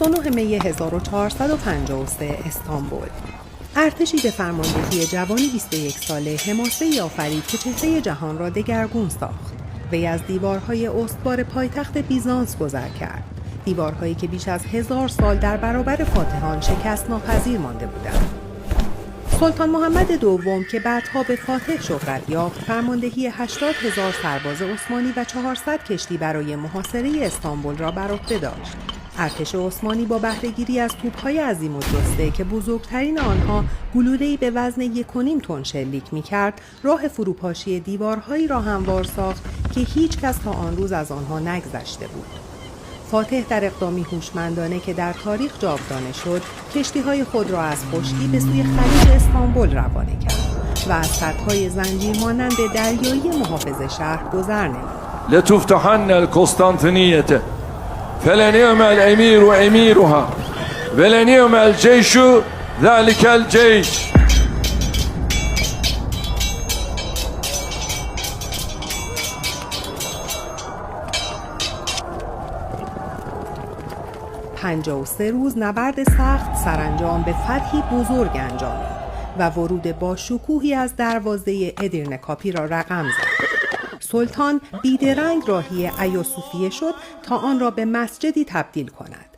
29 می 1453 استانبول. ارتشی به فرماندهی جوانی 21 ساله حماسه‌ای آفرید که چهره جهان را دگرگون ساخت. وی از دیوارهای استوار پایتخت بیزانس گذر کرد. دیوارهایی که بیش از 1000 سال در برابر فاتحان شکست ناپذیر مانده بودند. سلطان محمد دوم که بعدها به فاتح شهرت یافت، فرماندهی 80,000 سرباز عثمانی و 400 کشتی برای محاصره استانبول را بر عهده داشت. ارتش عثمانی با بهره‌گیری از توپ‌های عظیم‌الجثه که بزرگترین آنها گلوله‌ای به وزن 1.5 تن شلیک می‌کرد، راه فروپاشی دیوارهایی را هموار ساخت که هیچ کس تا آن روز از آنها نگذشته بود. فاتح در اقدامی هوشمندانه که در تاریخ جاودانه شد، کشتی‌های خود را از خشکی به سوی خلیج استانبول روانه کرد و از سدهای زنجیر مانند دریایی محافظ شهر گذر نمود. لتفتحن القسطنطینیة فلنعم الامیر امیرها ولنعم الجیش ذلك الجیش. و 53 روز نبرد سخت سرانجام به فتحی بزرگ انجامید و ورود با شکوهی از دروازه ادیرنه کاپی را رقم زد. سلطان بیدرنگ راهی ایاسوفیه شد تا آن را به مسجدی تبدیل کند.